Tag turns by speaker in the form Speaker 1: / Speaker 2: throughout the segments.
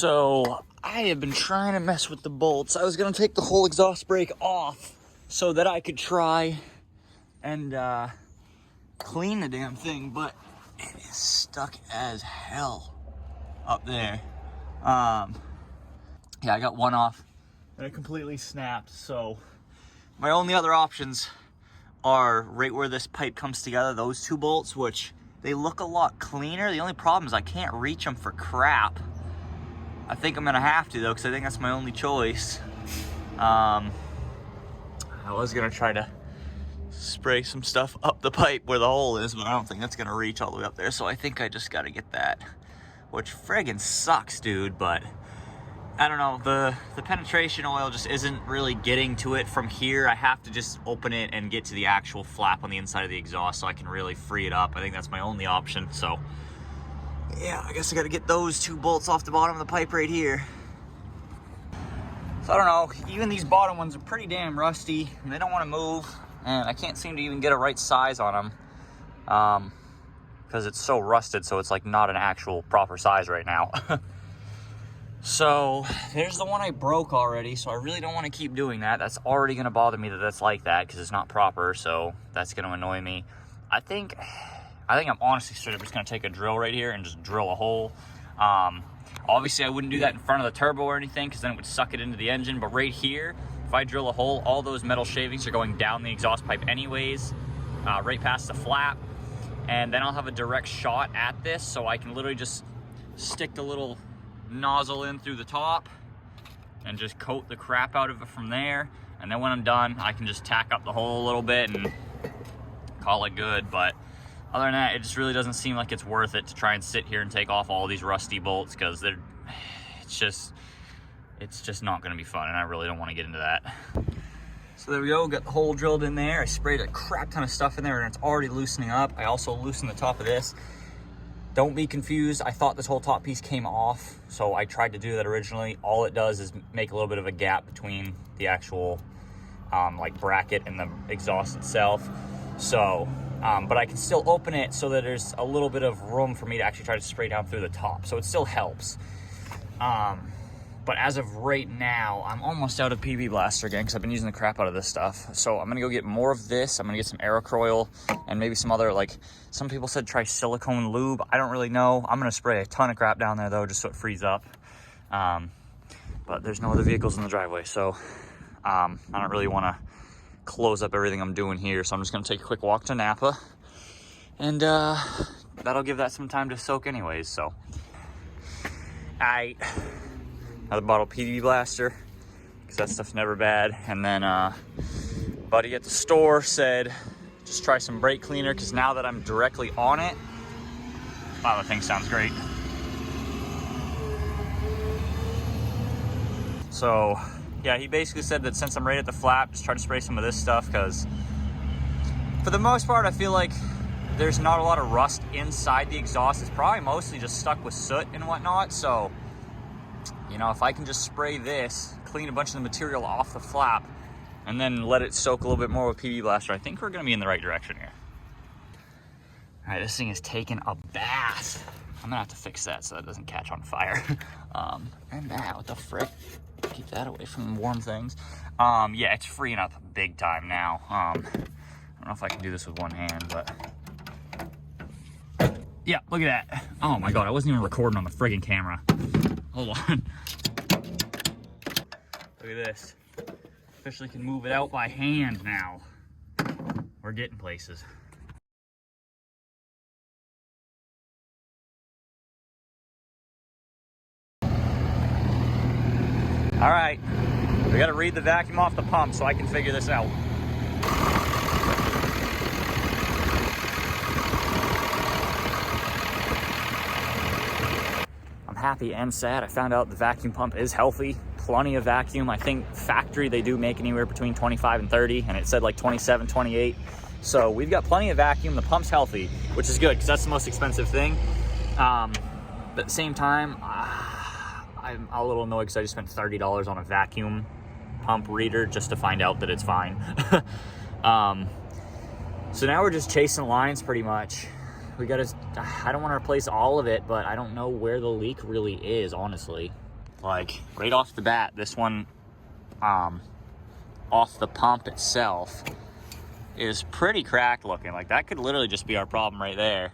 Speaker 1: So I have been trying to mess with the bolts. I was gonna take the whole exhaust brake off so that I could try and clean the damn thing, but it is stuck as hell up there. Yeah, I got one off and it completely snapped. So my only other options are right where this pipe comes together, those two bolts, which they look a lot cleaner. The only problem is I can't reach them for crap. I think I'm gonna have to though, because I think that's my only choice. I was gonna try to spray some stuff up the pipe where the hole is, but I don't think that's gonna reach all the way up there. So I think I just gotta get that, which friggin' sucks, dude. But I don't know, the penetration oil just isn't really getting to it from here. I have to just open it and get to the actual flap on the inside of the exhaust so I can really free it up. I think that's my only option. So yeah, I guess I gotta get those two bolts off the bottom of the pipe right here. So I don't know, even these bottom ones are pretty damn rusty and they don't want to move, and I can't seem to even get a right size on them because it's so rusted, so it's like not an actual proper size right now. So there's the one I broke already, so I really don't want to keep doing that. That's already going to bother me that that's like that because it's not proper, so that's going to annoy me. I think I'm honestly straight up just going to take a drill right here and just drill a hole. Obviously I wouldn't do that in front of the turbo or anything because then it would suck it into the engine, but right here, if I drill a hole, all those metal shavings are going down the exhaust pipe anyways, right past the flap, and then I'll have a direct shot at this, so I can literally just stick the little nozzle in through the top and just coat the crap out of it from there, and then when I'm done I can just tack up the hole a little bit and call it good. But other than that, it just really doesn't seem like it's worth it to try and sit here and take off all these rusty bolts because it's just not going to be fun, and I really don't want to get into that. So there we go, got the hole drilled in there. I sprayed a crap ton of stuff in there and it's already loosening up. I also loosened the top of this. Don't be confused, I thought this whole top piece came off, so I tried to do that originally. All it does is make a little bit of a gap between the actual like bracket and the exhaust itself. So, but I can still open it so that there's a little bit of room for me to actually try to spray down through the top, so it still helps. But as of right now, I'm almost out of PB Blaster again because I've been using the crap out of this stuff. So I'm gonna go get more of this. I'm gonna get some Aerocroil and maybe some other, like, some people said try silicone lube. I don't really know. I'm gonna spray a ton of crap down there though, just so it frees up. But there's no other vehicles in the driveway, so I don't really wanna close up everything I'm doing here. So I'm just gonna take a quick walk to Napa, and that'll give that some time to soak anyways. So another bottle of PB Blaster, because that stuff's never bad. And then buddy at the store said just try some brake cleaner, because now that I'm directly on it, wow, the thing sounds great. So yeah, he basically said that since I'm right at the flap, just try to spray some of this stuff, because for the most part I feel like there's not a lot of rust inside the exhaust. It's probably mostly just stuck with soot and whatnot. So you know, if I can just spray this, clean a bunch of the material off the flap, and then let it soak a little bit more with PB Blaster, I think we're gonna be in the right direction here. All right, this thing is taking a bath. I'm gonna have to fix that so that doesn't catch on fire. And that, what the frick? Keep that away from warm things. Yeah, it's freeing up big time now. I don't know if I can do this with one hand, but yeah, look at that. Oh my God, I wasn't even recording on the friggin' camera. Hold on. Look at this. Officially can move it out by hand now. We're getting places. All right, we gotta read the vacuum off the pump so I can figure this out. Happy and sad. I found out the vacuum pump is healthy, plenty of vacuum. I think factory they do make anywhere between 25 and 30, and it said like 27, 28. So we've got plenty of vacuum. The pump's healthy, which is good because that's the most expensive thing. But at the same time, I'm a little annoyed because I just spent $30 on a vacuum pump reader just to find out that it's fine. So now we're just chasing lines pretty much. We gotta, I don't want to replace all of it, but I don't know where the leak really is, honestly. Like, right off the bat, this one, off the pump itself, is pretty cracked looking. Like, that could literally just be our problem right there.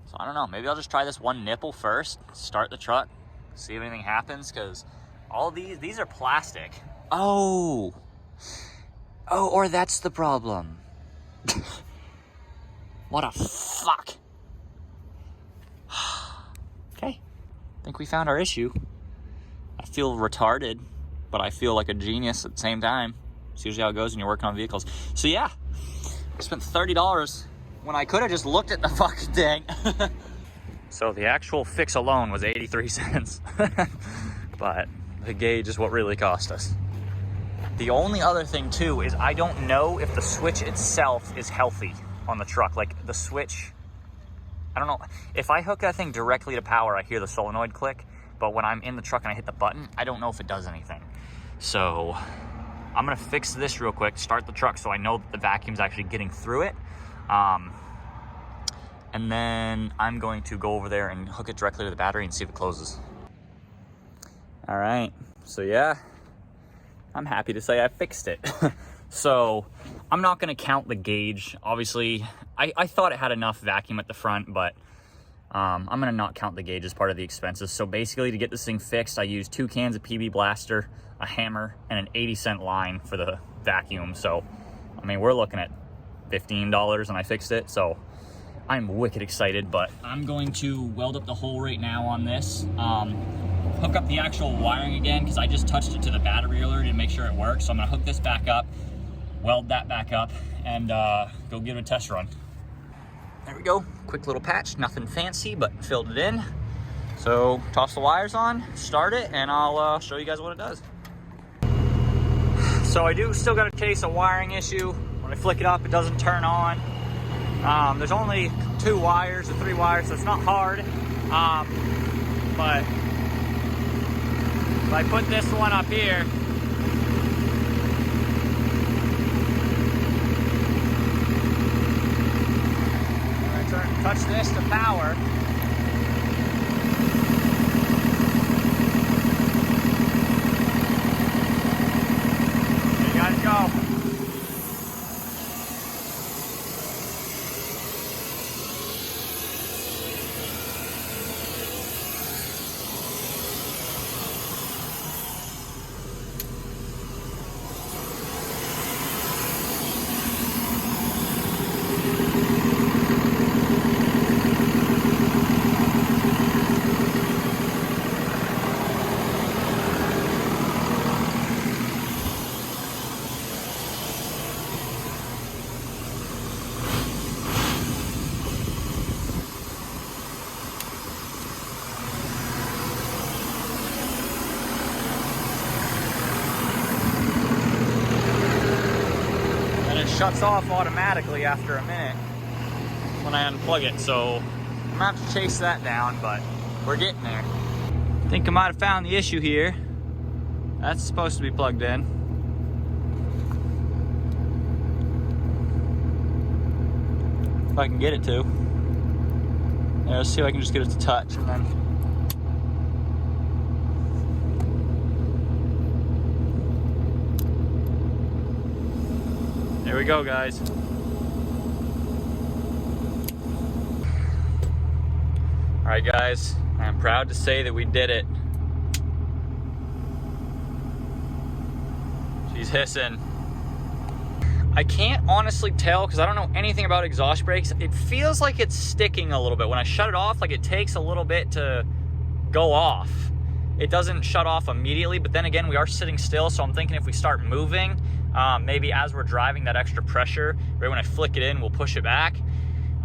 Speaker 1: So I don't know, maybe I'll just try this one nipple first, start the truck, see if anything happens, because all these are plastic. Oh, or that's the problem. What a fuck. Okay, I think we found our issue. I feel retarded, but I feel like a genius at the same time. It's usually how it goes when you're working on vehicles. So yeah, I spent $30 when I could have just looked at the fucking thing. So the actual fix alone was 83 cents. But the gauge is what really cost us. The only other thing too is I don't know if the switch itself is healthy on the truck. Like the switch, I don't know. If I hook that thing directly to power, I hear the solenoid click. But when I'm in the truck and I hit the button, I don't know if it does anything. So I'm gonna fix this real quick, start the truck so I know that the vacuum's actually getting through it. And then I'm going to go over there and hook it directly to the battery and see if it closes. All right, so yeah, I'm happy to say I fixed it. So I'm not gonna count the gauge. Obviously, I thought it had enough vacuum at the front, but I'm gonna not count the gauge as part of the expenses. So basically, to get this thing fixed, I used 2 cans of PB Blaster, a hammer, and an 80-cent line for the vacuum. So, I mean, we're looking at $15 and I fixed it. So I'm wicked excited, but I'm going to weld up the hole right now on this. Hook up the actual wiring again, because I just touched it to the battery earlier to make sure it works. So I'm gonna hook this back up, weld that back up, and go give it a test run. There we go, quick little patch, nothing fancy, but filled it in. So toss the wires on, start it, and I'll show you guys what it does. So I do still got a case of wiring issue. When I flick it up, it doesn't turn on. There's only 2 wires or 3 wires, so it's not hard. But if I put this one up here, touch this to power. There you guys go. Shuts off automatically after a minute when I unplug it, so I'm gonna have to chase that down, but we're getting there. I think I might have found the issue here. That's supposed to be plugged in. If I can get it to. Yeah, let's see if I can just get it to touch, and then there we go, guys. All right, guys, I'm proud to say that we did it. She's hissing. I can't honestly tell because I don't know anything about exhaust brakes. It feels like it's sticking a little bit. When I shut it off, like it takes a little bit to go off. It doesn't shut off immediately, but then again, we are sitting still, so I'm thinking if we start moving, maybe as we're driving, that extra pressure, right when I flick it in, we'll push it back.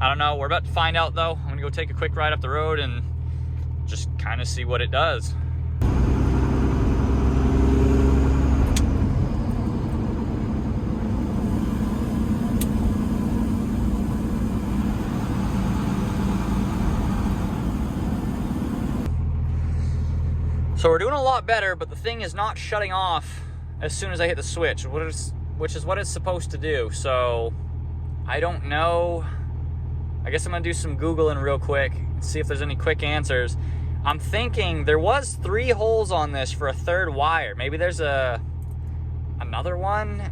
Speaker 1: I don't know, we're about to find out though. I'm gonna go take a quick ride up the road and just kind of see what it does. So we're doing a lot better, but the thing is not shutting off as soon as I hit the switch, which is what it's supposed to do. So I don't know. I guess I'm gonna do some Googling real quick and see if there's any quick answers. I'm thinking there was 3 holes on this for a 3rd wire. Maybe there's another one.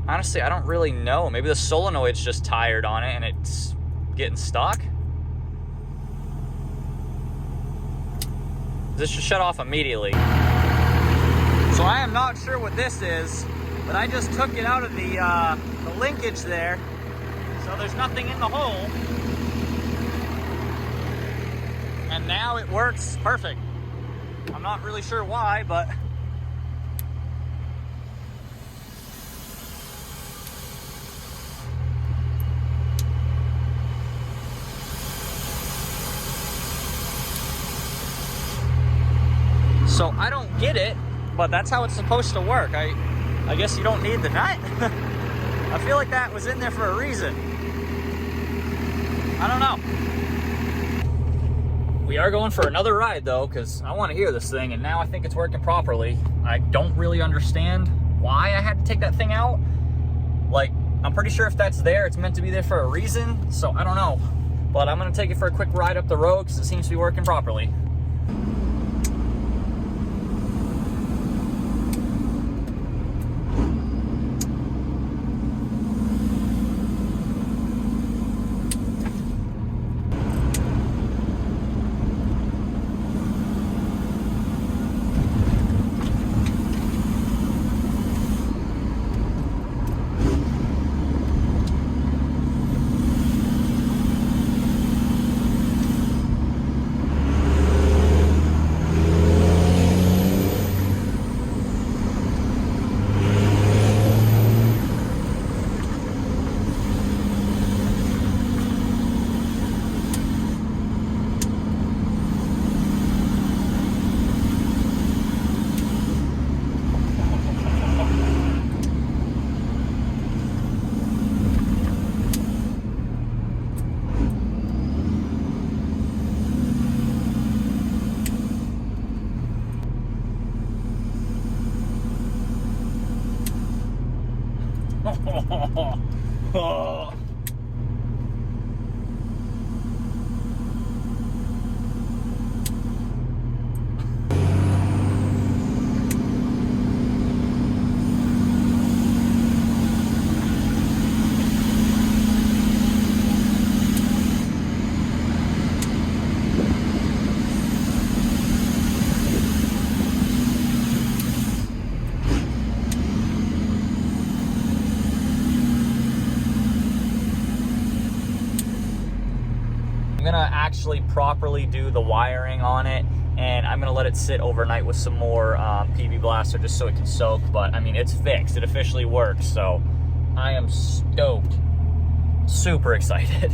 Speaker 1: Honestly, I don't really know. Maybe the solenoid's just tired on it and it's getting stuck. This should shut off immediately. So I am not sure what this is, but I just took it out of the linkage there. So there's nothing in the hole. And now it works perfect. I'm not really sure why, but so I don't get it, but that's how it's supposed to work. I guess you don't need the nut. I feel like that was in there for a reason. I don't know. We are going for another ride though, because I want to hear this thing, and now I think it's working properly. I don't really understand why I had to take that thing out. Like, I'm pretty sure if that's there, it's meant to be there for a reason, so I don't know. But I'm gonna take it for a quick ride up the road because it seems to be working properly. Oh. I'm gonna actually properly do the wiring on it, and I'm gonna let it sit overnight with some more PB Blaster just so it can soak. But I mean, it's fixed, it officially works, so I am stoked, super excited.